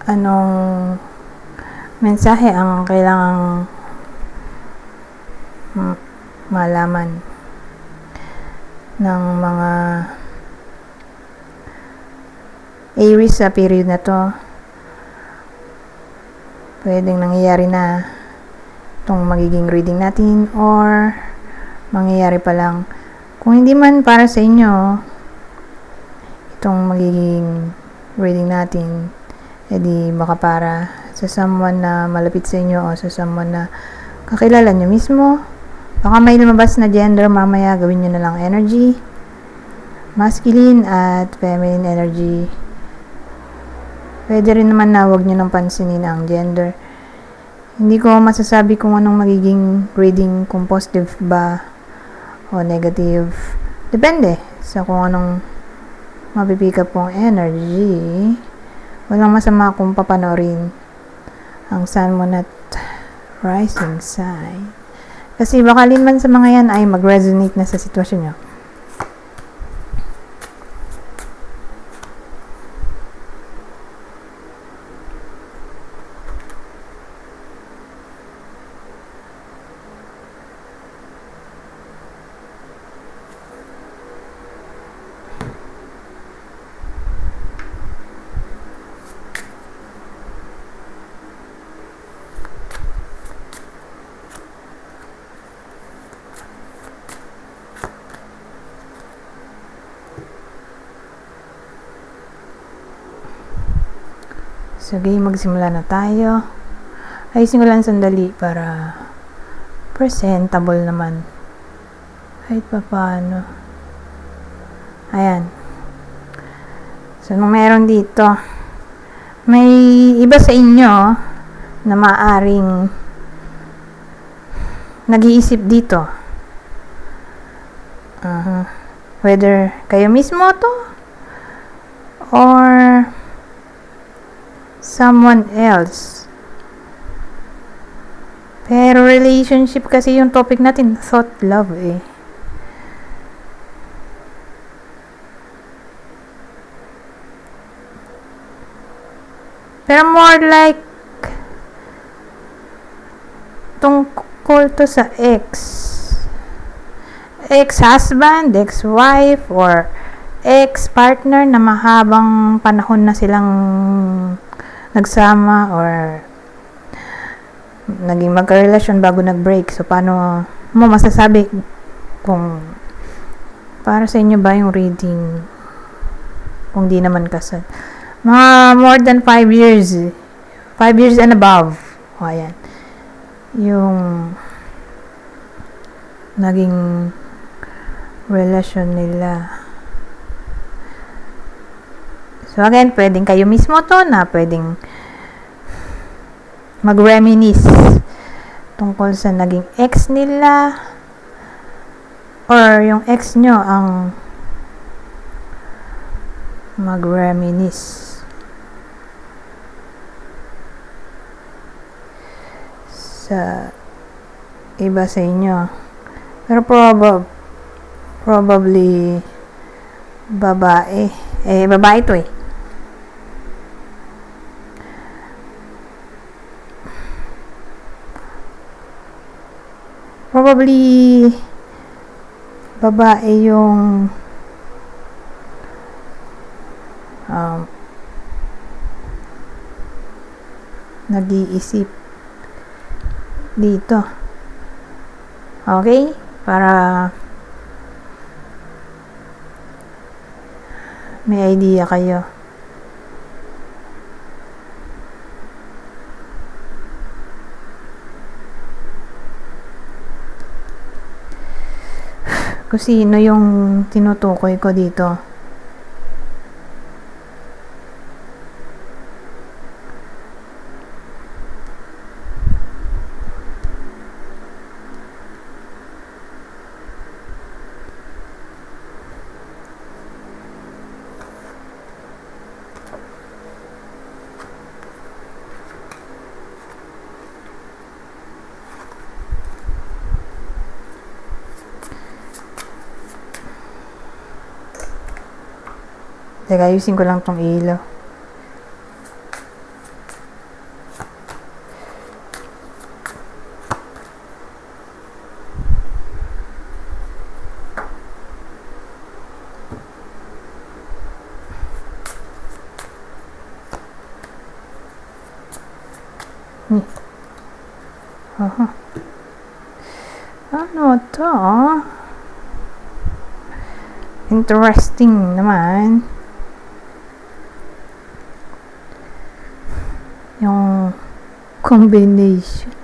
anong mensahe ang kailangang malaman ng mga Aries sa period na to. Pwedeng nangyayari na itong magiging reading natin or mangyayari pa lang. Kung hindi man para sa inyo itong magiging reading natin, edi baka para sa someone na malapit sa inyo o sa someone na kakilala nyo mismo. Baka may lumabas na gender mamaya, gawin nyo na lang energy, masculine at feminine energy. Pwede rin naman na huwag nyo nang pansinin ang gender. Hindi ko masasabi kung anong magiging reading, kung positive ba o negative. Depende sa kung anong mapipick up pong energy. Walang masama kung papanorin ang Sun, Moon at Rising sign. Kasi baka man sa mga yan ay mag-resonate na sa sitwasyon nyo. Sige, magsimula na tayo. Ayusin ko lang sandali para presentable naman. Kahit pa paano. Ayan. So, nung meron dito, may iba sa inyo na maaring nag-iisip dito. Whether kayo mismo to or someone else. Pero relationship kasi yung topic natin, thought love eh. Pero more like tungkol to sa ex-husband, ex-wife, or ex-partner na mahabang panahon na silang nagsama or naging magka-relasyon bago nag-break. So, paano mo masasabi kung para sa inyo ba yung reading kung di naman kasal? Mga more than 5 years. 5 years and above. O, ayan. Yung naging relasyon nila. So, again, pwedeng kayo mismo to na pwedeng mag-reminisce tungkol sa naging ex nila or yung ex nyo ang mag-reminisce sa iba sa inyo. Pero probably babae. Babae to eh. Probably babae yung nag-iisip dito. Okay? Para may idea kayo. Kung sino yung tinutukoy ko dito. Teka, ayusin ko lang tong ilaw. Aha. Ano to? Interesting naman. Yung combination.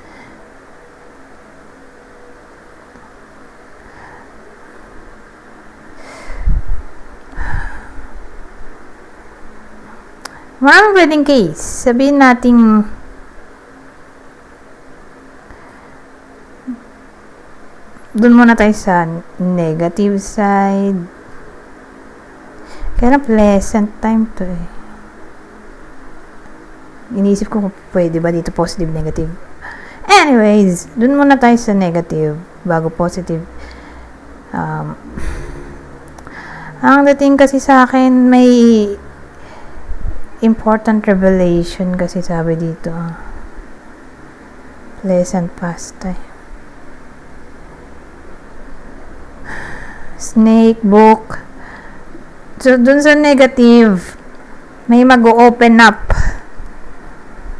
Maraming pwedeng case. Sabihin natin dun muna tayo sa negative side. Kaya na pleasant time to eh. Iniisip ko kung pwede ba dito positive, negative. Anyways, dun muna tayo sa negative bago positive. Ang dating kasi sa akin, may important revelation kasi sabi dito. Pleasant pastime. Snake book. So, dun sa negative, may mag-open up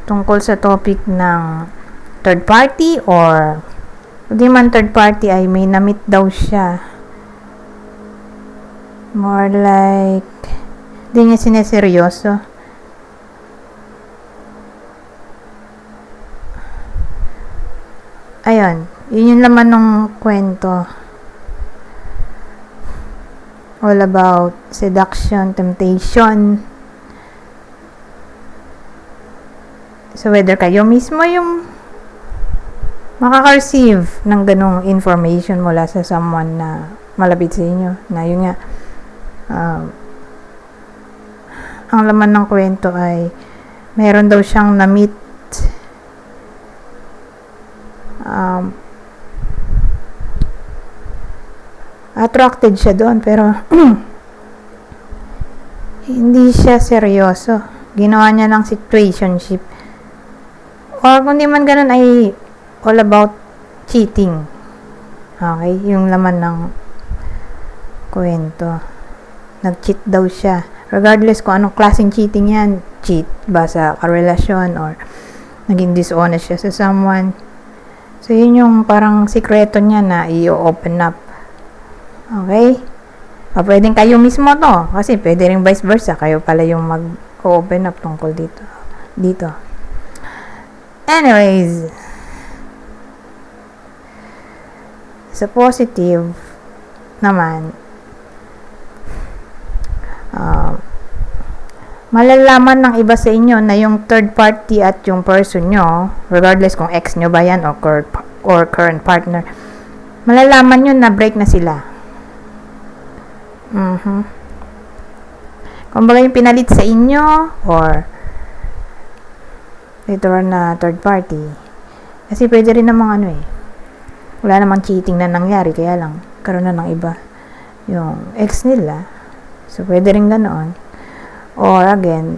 tungkol sa topic ng third party or hindi man third party ay may na-meet daw siya. More like hindi niya sineseryoso. Ayun, yun yung laman ng kwento. All about seduction, temptation. So, whether kayo mismo yung makaka-receive ng ganong information mula sa someone na malapit sa inyo. Na yun nga, ang laman ng kwento ay meron daw siyang na-meet attracted siya doon pero hindi siya seryoso. Ginawa niya lang situationship. Or kung di man ganun ay all about cheating. Okay? Yung laman ng kwento. Nag-cheat daw siya. Regardless kung anong klaseng cheating yan. Cheat ba sa karelasyon or naging dishonest siya sa someone. So, yun yung parang sikreto niya na i-open up. Okay? O, pwedeng kayo mismo to. Kasi pwede rin vice versa. Kayo pala yung mag-open up tungkol dito. Anyways, sa positive naman, malalaman ng iba sa inyo na yung third party at yung person nyo, regardless kung ex nyo ba yan or current partner, malalaman nyo na break na sila. Kung baga yung pinalit sa inyo or later na third party. Kasi pwede rin namang wala namang cheating na nangyari, kaya lang karoon na ng iba yung ex nila. So pwede rin ganoon. Or again,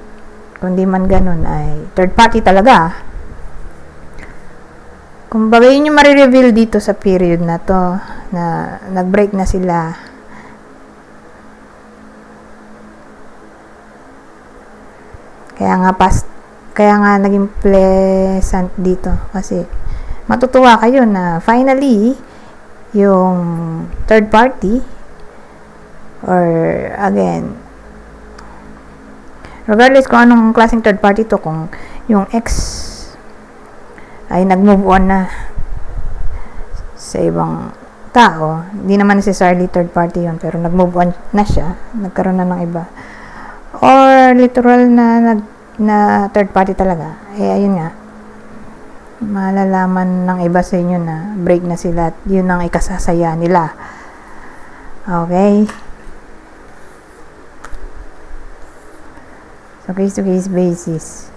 kung di man ganoon ay third party talaga. Kung baga yun yung marireveal dito sa period na to na nag-break na sila. Kaya nga naging pleasant dito kasi matutuwa kayo na finally yung third party or again regardless kung anong klaseng third party to, kung yung ex ay nag-move on na sa ibang tao, hindi naman necessarily third party yun, pero nag-move on na siya, nagkaroon na ng iba or literal na third party talaga, ayun nga, malalaman ng iba sa inyo na break na sila at yun ang ikasasaya nila. Okay? So, case-to-case basis.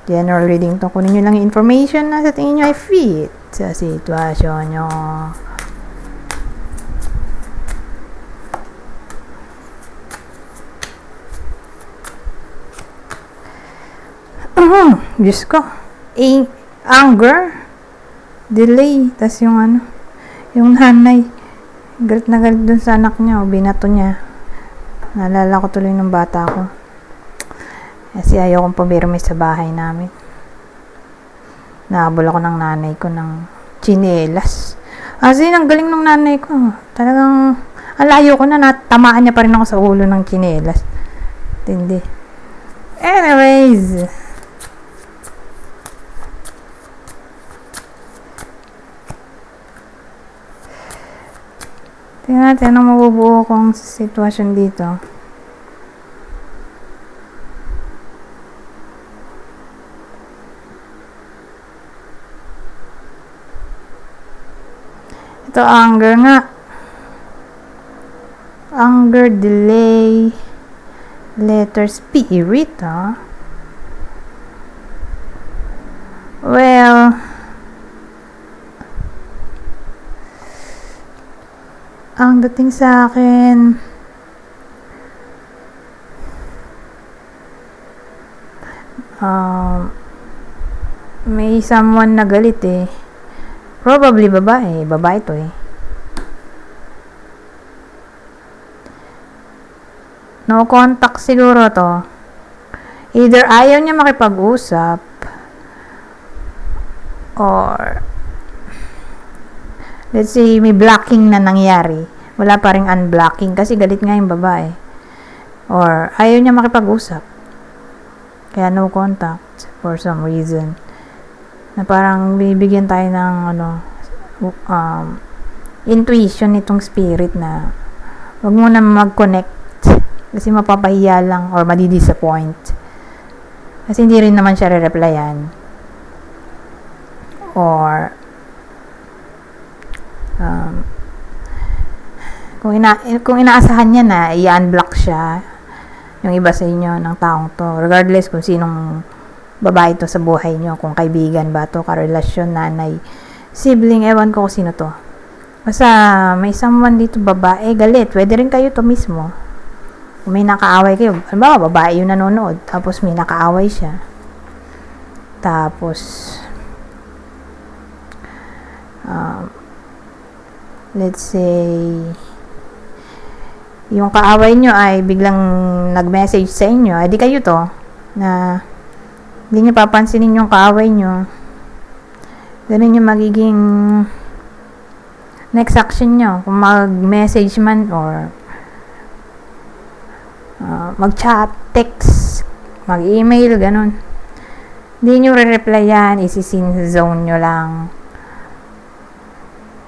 General reading to. Kunin nyo lang yung information na sa tingin nyo ay fit sa sitwasyon nyo. Diyos ko. Anger. Delay. Tas yung yung nanay. Galit na galit dun sa anak niya. O binato niya. Naalala ko tuloy ng bata ko. Kasi ayaw kong pumirmi sa bahay namin. Nahabol ako ng nanay ko ng tsinelas. As in, ang galing ng nanay ko. Talagang, alayo ko na, natamaan niya pa rin ako sa ulo ng tsinelas. Tindi. Anyways, tingnan natin anong mabubuo kong sitwasyon dito. Ito, anger nga. Anger, delay, letter, spirit, ha? Well, ang dating sa akin, may someone na galit eh. Probably babae. Babae to eh. No contact siguro to. Either ayaw niya makipag-usap or let's say may blocking na nangyari. Wala pa ring unblocking kasi galit nga yung babae. Or ayaw niya makipag-usap. Kaya no contact for some reason. Na parang bibigyan tayo ng intuition nitong spirit na wag mo na mag-connect kasi mapapahiya lang or madi-disappoint. Kasi hindi rin naman siya re-replyan. Or kung inaasahan niya na i-unblock siya yung iba sa inyo ng taong to, regardless kung sinong babae to sa buhay nyo, kung kaibigan ba to, karelasyon, nanay, sibling, ewan ko kung sino to. Basta may someone dito babae, galit, pwede rin kayo to mismo. Kung may nakaaway kayo, halimbawa babae yung nanonood, tapos may nakaaway siya, tapos let's say yung kaaway nyo ay biglang nag-message sa inyo, di kayo to na hindi nyo papansinin yung kaaway nyo, ganun yung magiging next action nyo. Kung mag-message man or mag-chat, text, mag-email, ganun, hindi nyo re-replyan, isi-sin zone nyo lang.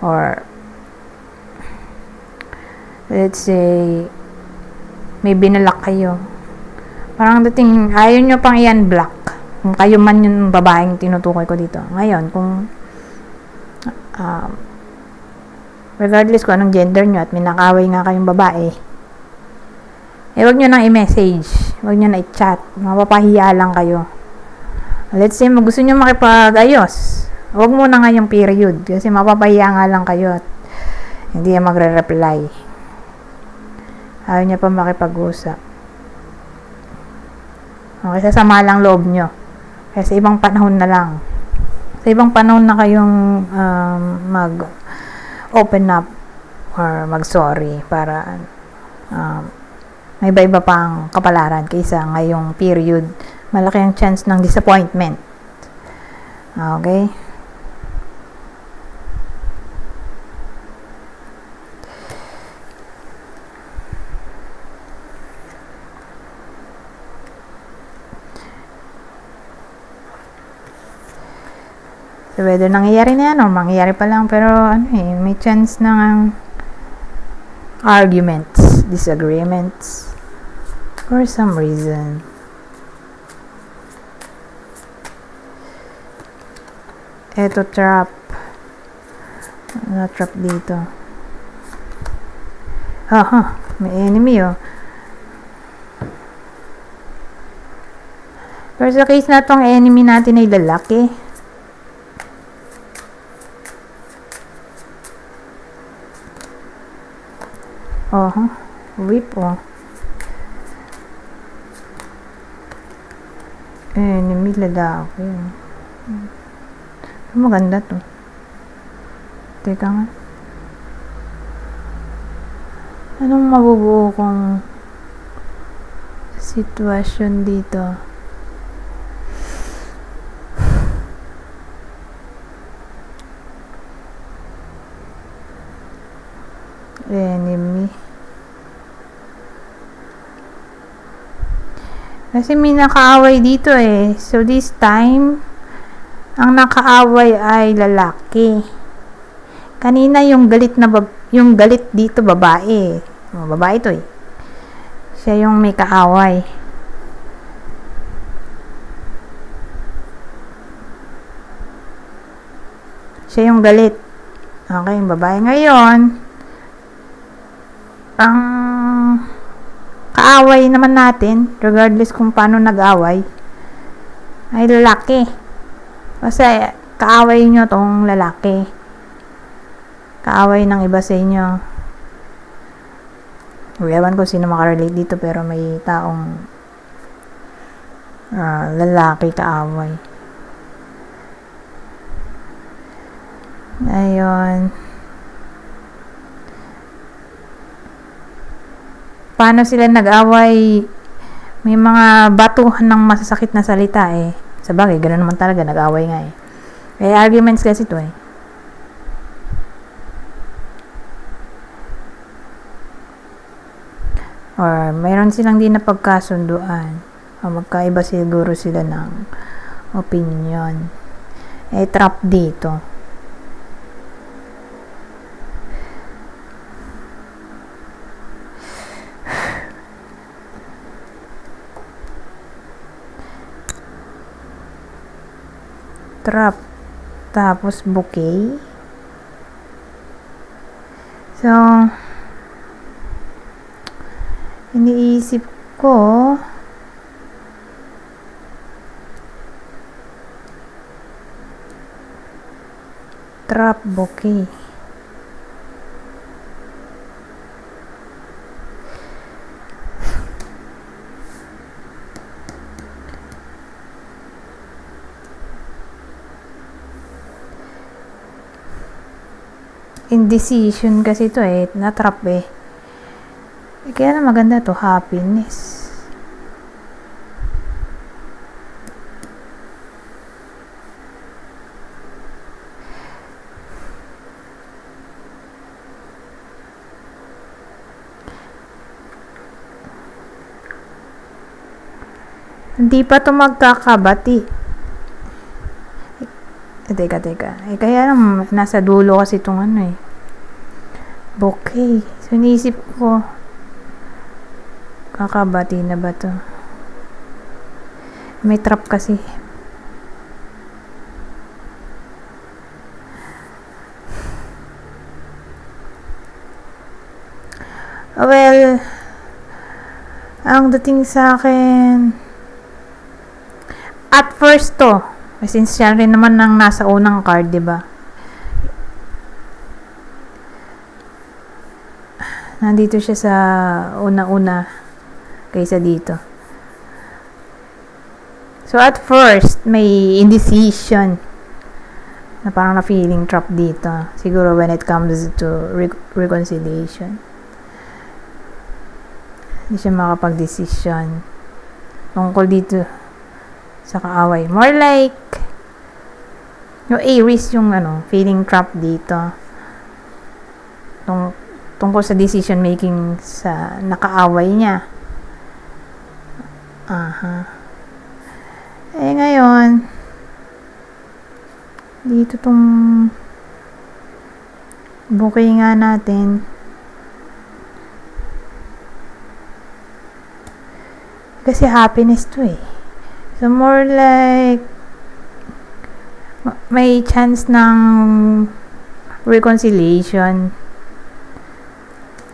Or let's say may binalak kayo, parang dating ayaw nyo pang i-unblock kung kayo man yung babaeng tinutukoy ko dito. Ngayon, kung regardless kung anong gender nyo at may nakaway nga kayong babae, wag nyo nang i-message, wag nyo na i-chat, mapapahiya lang kayo. Let's say gusto nyo makipag-ayos, wag mo na nga yung period kasi mapapahiya nga lang kayo at hindi yan magre-reply. Ayaw niya pa makipag-usap. Okay, sasama lang loob nyo. Kaya sa ibang panahon na lang. Sa ibang panahon na kayong mag-open up or mag-sorry para may iba-iba pang kapalaran kaysa ngayong period. Malaki ang chance ng disappointment. Okay? So, whether nangyayari na yan o mangyayari pa lang, pero may chance ng arguments, disagreements, for some reason. Eto, trap. Ano trap dito? May enemy Pero sa case na itong enemy natin ay lalaki. Whip enemy lalaki. Maganda to. Teka nga. Anong mabubuo kong sitwasyon dito? Kasi may nakaaway dito eh. So this time, ang nakaaway ay lalaki. Kanina yung galit yung galit dito babae. Babae to eh. Siya yung may kaaway. Siya yung galit. Okay, yung babae ngayon. Ang kaaway naman natin, regardless kung paano nag-away, ay lalaki. Kasi kaaway nyo tong lalaki. Kaaway ng iba sa inyo. Ewan ko sino makarelate dito, pero may taong lalaki kaaway. Ayun. Paano sila nag-away? May mga batuhan ng masasakit na salita eh. Sabagay, gano'n naman talaga, nag-away nga eh. May arguments kasi ito eh. Or mayroon silang di na pagkasunduan. O magkaiba siguro sila ng opinion. Eh, trap dito. Trap. Tapos bouquet. So, iniisip ko trap bouquet. Indecision kasi to eh, na-trap eh. Kaya na maganda to, happiness. Hindi pa to magkakabati. Teka. Eh, kaya lang, nasa dulo kasi itong ano eh. Bouquet. So, iniisip ko, kakabati na ba to? May trap kasi. Well, ang dating sa akin, at first to, since siya rin naman ang nasa unang card, diba? Nandito siya sa una-una kaysa dito. So, at first, may indecision na parang na-feeling trap dito. Siguro when it comes to reconciliation. Hindi siya makapag-decision tungkol dito sa kaaway. More like yung Aries yung feeling trap dito. Tungkol sa decision making sa nakaaway niya. Eh ngayon, dito tong bouquet nga natin. Kasi happiness to eh. So more like may chance ng reconciliation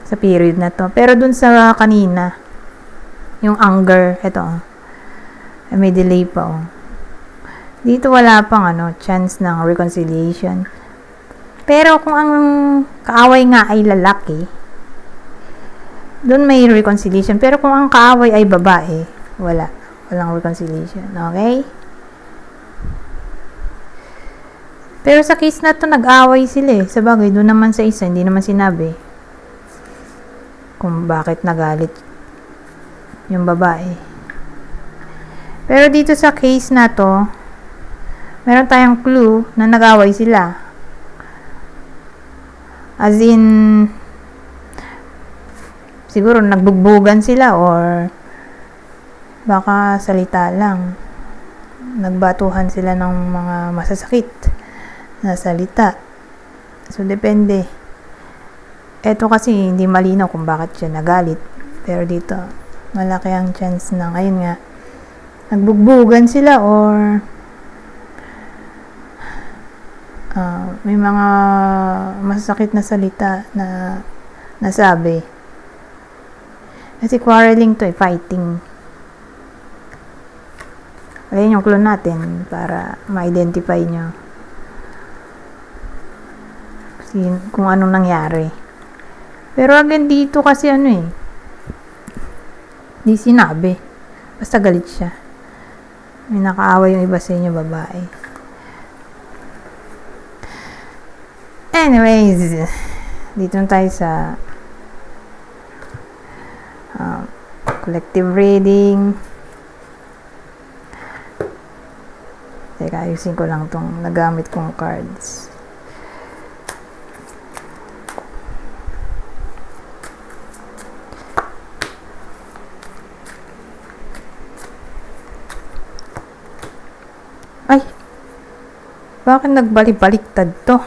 sa period na to. Pero dun sa kanina, yung anger, eto, may delay pa oh. Dito wala pang chance ng reconciliation. Pero kung ang kaaway nga ay lalaki, dun may reconciliation. Pero kung ang kaaway ay babae, walang reconciliation. Okay? Pero sa case na to, nag-away sila eh. Sabagay, doon naman sa isa, hindi naman sinabi kung bakit nagalit yung babae. Pero dito sa case na to, meron tayong clue na nag-away sila. As in, siguro nagbugbugan sila or baka salita lang. Nagbatuhan sila ng mga masasakit na salita. So, depende. Eto kasi hindi malinaw kung bakit siya nagalit. Pero dito, malaki ang chance na ngayon nga, nagbugbugan sila or may mga masasakit na salita na nasabi. Kasi quarreling to fighting. Ayan yung clue natin para ma-identify nyo kung anong nangyari. Pero again dito kasi di sinabi. Basta galit siya. May nakaaway yung iba sa inyo, babae. Anyways, dito na tayo sa collective reading. Teka, ayusin ko lang tong nagamit kong cards. Ay! Bakit nagbalik-baliktad to?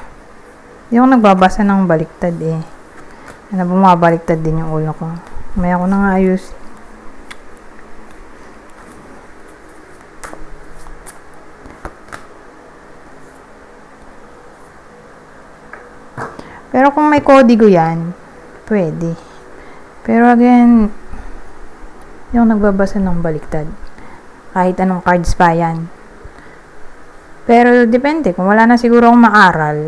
Hindi ako nagbabasa ng baliktad eh. Bumabaliktad din yung ulo ko. May ako na nga ayos. Pero kung may kodigo yan, pwede. Pero again, yung nagbabasa ng baliktad. Kahit anong cards pa yan. Pero depende, kung wala na siguro akong maaral,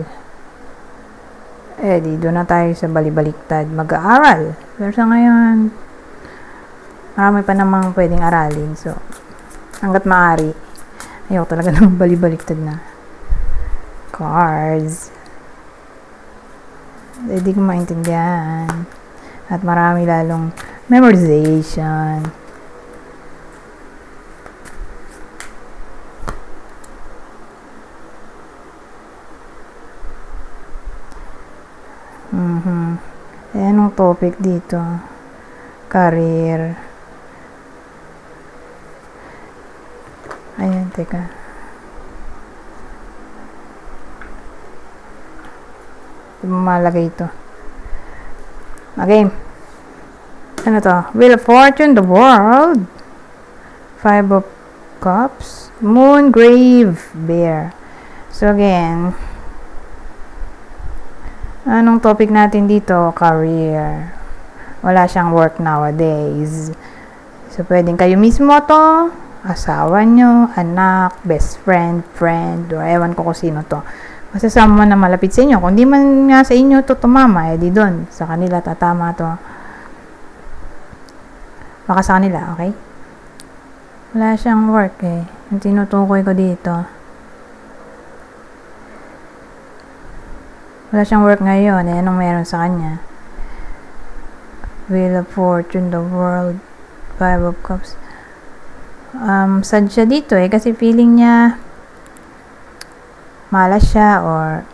di doon na tayo sa balibaliktad mag-aaral. Pero sa ngayon, marami pa namang pwedeng aralin. So, hanggat maaari, ayaw talaga ng balibaliktad na cards. Hindi ko maintindihan. At marami lalong memorization. Anong topic dito? Career. Ayan, teka. Hindi mo malagay ito. Okay. Ano to? Wheel of Fortune, the World. 5 of Cups. Moon, Grave, Bear. So again, anong topic natin dito? Career. Wala siyang work nowadays. So, pwedeng kayo mismo to, asawa nyo, anak, best friend, friend, or ewan ko kung sino to. Basta someone na malapit sa inyo. Kung di man nga sa inyo to tumama, di doon. Sa kanila tatama to. Baka sa kanila, okay? Wala siyang work eh. Ang tinutukoy ko dito. Wala siyang work ngayon. Anong meron sa kanya? Wheel of Fortune, the World, 5 of Cups. Sad siya dito eh. Kasi feeling niya malas siya or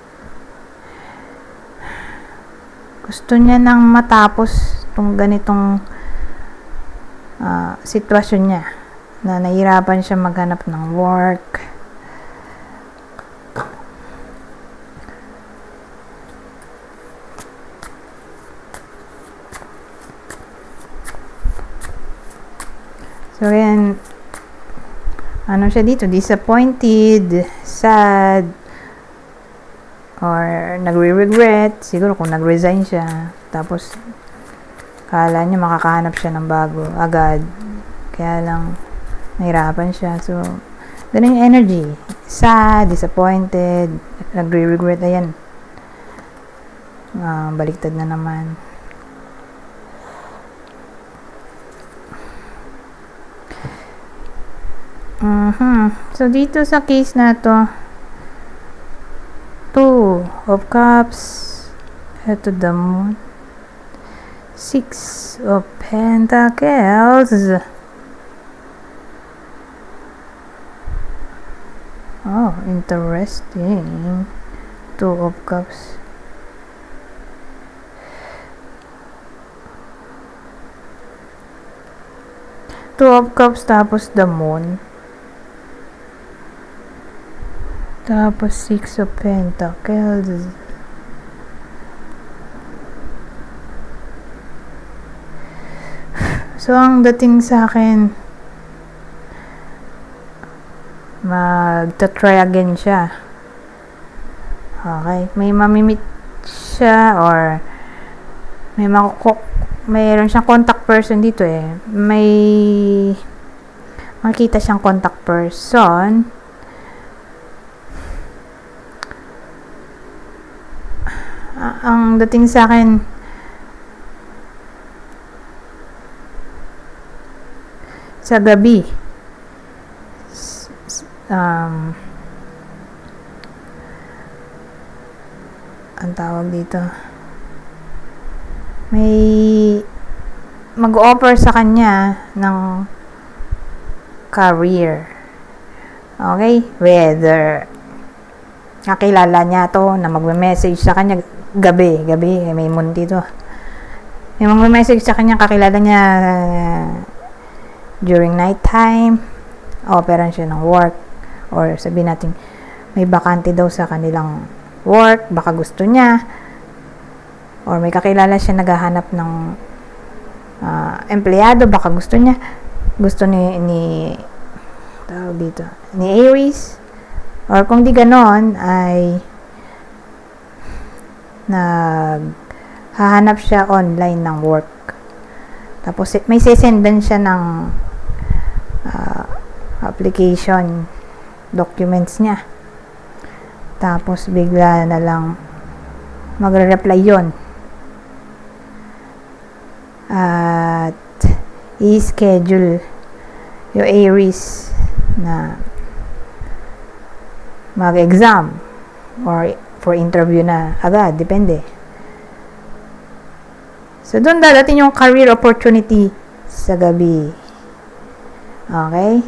gusto niya nang matapos itong ganitong sitwasyon niya. Na nahihirapan siya maghanap ng work. So, yan. Ano siya dito? Disappointed, sad, or nagre-regret. Siguro kung nag-resign siya. Tapos, kala niya makakahanap siya ng bago agad. Kaya lang, nahirapan siya. So, ganun yung energy. Sad, disappointed, nagre-regret. Ayan. Baliktad na naman. So, dito sa case na to, 2 of Cups, ito the Moon, 6 of Pentacles, oh, interesting, 2 of Cups, Two of Cups, tapos the Moon. Tapos Six of Pentacles. So, ang dating sa akin, magta-try again siya. Okay. May mamimit siya or mayroon siyang contact person dito eh. May makita siyang contact person. Ang dating sa akin, sa gabi, ang tawag dito, may mag-offer sa kanya ng career. Okay? Whether kakilala niya to na magme-message sa kanya gabi, may moon dito. May magme-message sa kanya, kakilala niya during night time, offeran siya ng work, or sabihin natin may bakante daw sa kanilang work, baka gusto niya, or may kakilala siya naghahanap ng empleyado, baka gusto niya, gusto ni tawag dito, ni Aries, or kung di ganon ay naghahanap siya online ng work, tapos may sesendan siya ng application documents niya, tapos bigla na lang magre-reply yon at i-schedule yung Aries na mag-exam or for interview na agad, depende. So doon dadating yung career opportunity sa gabi. Okay?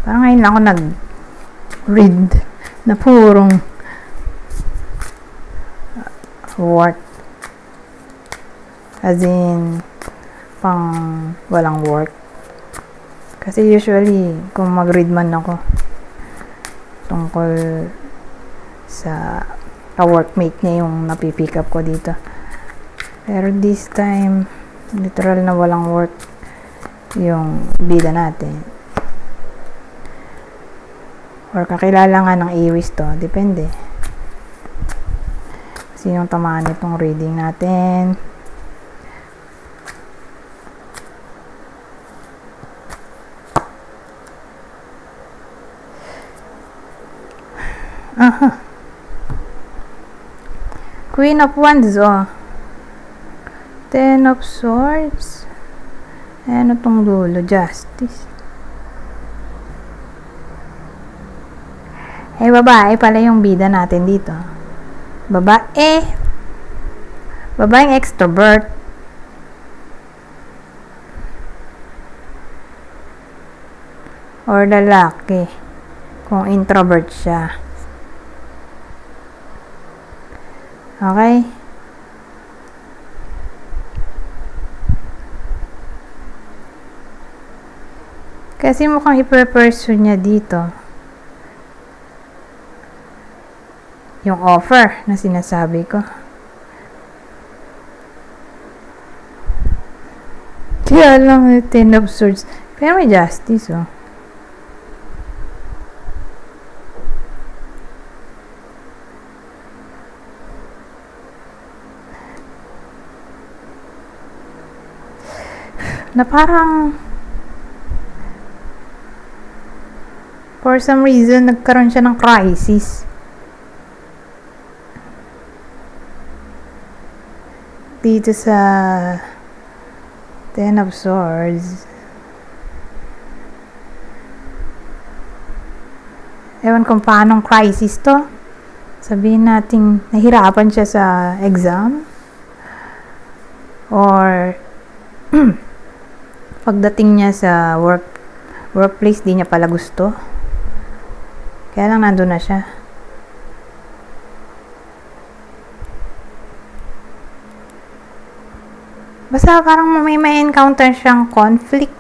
Parang ngayon lang ako nag-read na purong work. As in, pang walang work. Kasi usually, kung mag-read man ako tungkol sa ka-workmate niya yung napipick up ko dito. Pero this time, literal na walang work yung bida natin. Or kakilala nga ng Aries to, depende. Sinong tamaan itong reading natin. Aha. Queen of Wands, oh. Ten of Swords. Ano tong dulo? Justice. Babae pala yung bida natin dito. Babaeng extrovert. Or lalaki kung introvert siya. Okay? Kasi mukhang i-pursue niya dito yung offer na sinasabi ko. Kaya lang Ten of Swords. Pero may Justice, oh. Na parang for some reason nagkaroon siya ng crisis dito sa Ten of Swords. Ewan kung paanong crisis to. Sabihin natin nahirapan siya sa exam or pagdating niya sa workplace di niya pala gusto, kaya lang nandun na siya. Basta parang may encounter siyang conflict.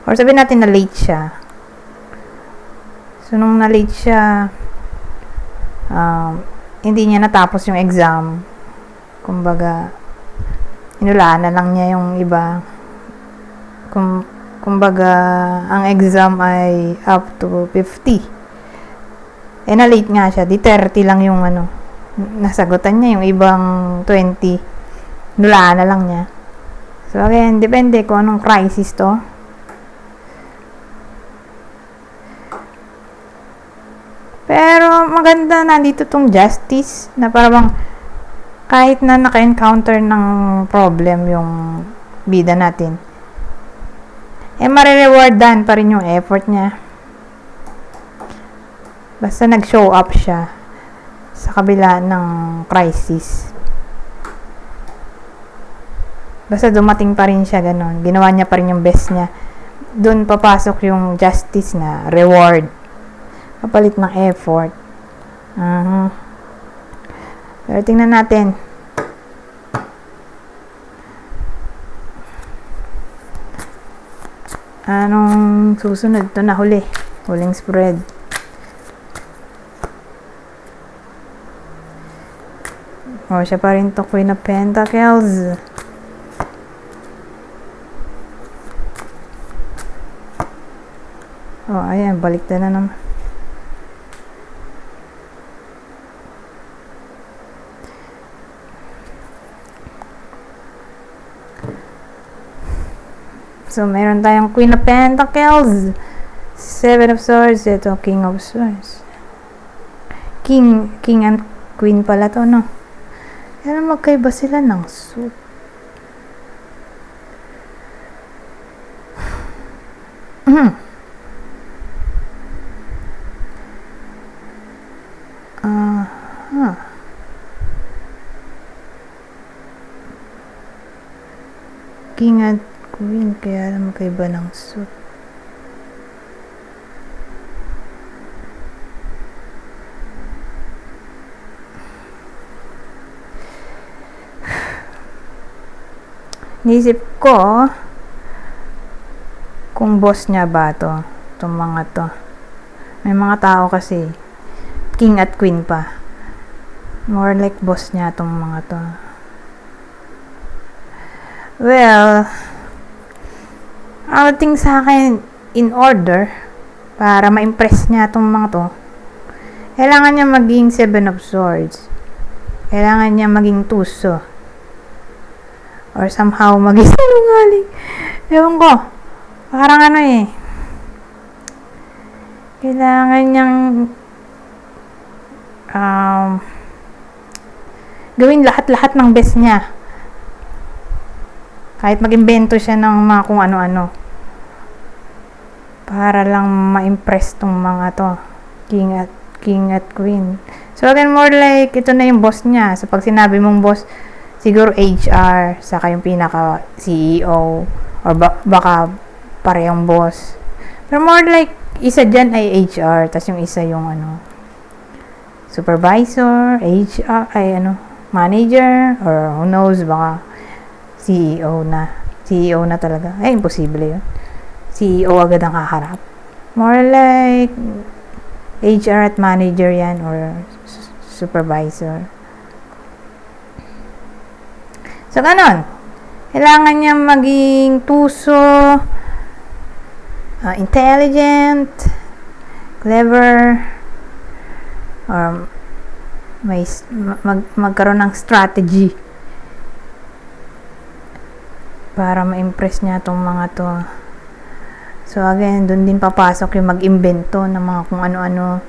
Or sabihin natin na late siya. So, nung na-late siya, hindi niya natapos yung exam. Kumbaga, inulaan na lang niya yung iba. Kumbaga, ang exam ay up to 50. Na-late nga siya. Di 30 lang yung nasagutan niya. Yung ibang 20, inulaan na lang niya. So, again, depende kung anong crisis to. Pero maganda nandito tong justice na parang kahit na naka-encounter ng problem yung bida natin, mare-rewardan pa rin yung effort niya. Basta nag-show up siya sa kabila ng crisis. Basta dumating pa rin siya, ganun. Ginawa niya pa rin yung best niya. Doon papasok yung justice na reward. Kapalit ng effort. Pero tingnan natin. Anong susunod? Ito na huli. Huling spread. Siya pa rin to, Queen of Pentacles. Ayan. Baliktad na naman. So, meron tayong Queen of Pentacles, Seven of Swords, ito, King of Swords. King and Queen pala to, no? Kaya magkaiba sila ng suit. King at Queen, kaya alam magkaiba ng suit. Nisip ko kung boss niya ba to, itong mga to. May mga tao kasi King at Queen pa. More like boss niya itong mga to. Well, outing sa akin in order para ma-impress niya itong mga to. Kailangan niya maging Seven of Swords. Kailangan niya maging tuso. Or somehow maging sinungaling. Ewan ko. Parang kailangan niyang gawin lahat-lahat ng best niya. Kahit mag-imbento siya ng mga kung ano-ano. Para lang ma-impress tong mga to. King at Queen. So again, more like, ito na yung boss niya. So pag sinabi mong boss, siguro HR, saka yung pinaka CEO, or baka parehong boss. Pero more like, isa dyan ay HR, tas yung isa yung supervisor, HR, manager, or who knows, baka CEO na talaga. Imposible yun. CEO agad ang kaharap. More like HR at manager yan or supervisor. So, ganon. Kailangan niya maging tuso, intelligent, clever, or magkaroon ng strategy para ma-impress niya itong mga to. So again, dun din papasok yung mag-imbento ng mga kung ano-ano.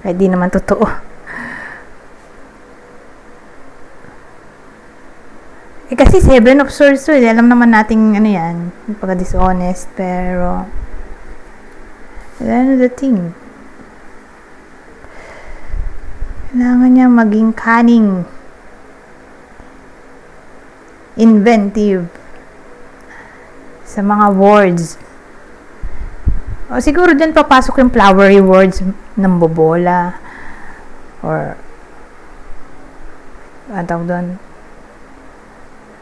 Kahit di naman totoo. Kasi Seven of Swords to, alam naman nating yan, pagka-dishonest, pero ano the thing? Kailangan niya maging cunning, inventive sa mga words. O siguro dyan papasok yung flowery words ng bobola or tawag doon,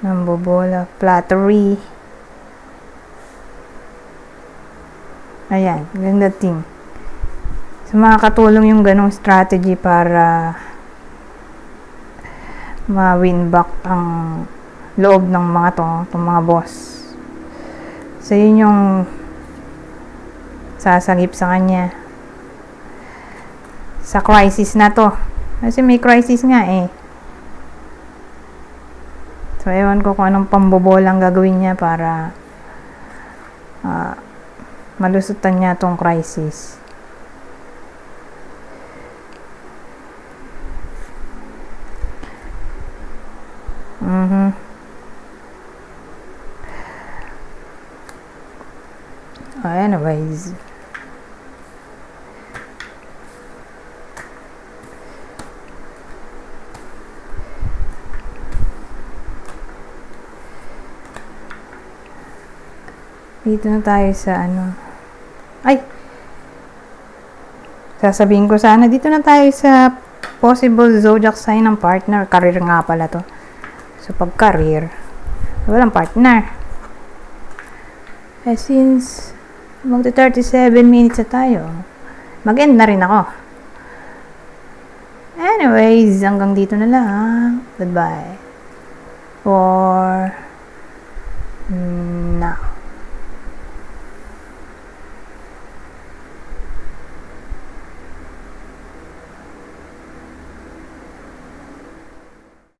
nambobola, flattery. Ayan, ganda thing. So, makakatulong yung ganong strategy para ma-win back ang loob ng mga itong mga boss. So, yun yung sasagip sa kanya. Sa crisis na to. Kasi may crisis nga eh. So, ewan ko kung anong pambobolang gagawin niya para malusutan niya tong crisis. Anyways. Dito na tayo sa ay! Sasabihin ko sana, dito na tayo sa possible zodiac sign ng partner. Career nga pala to. So, pag career, walang partner. Since magto 37 minutes na tayo, mag-end na rin ako. Anyways, hanggang dito na lang. Goodbye. For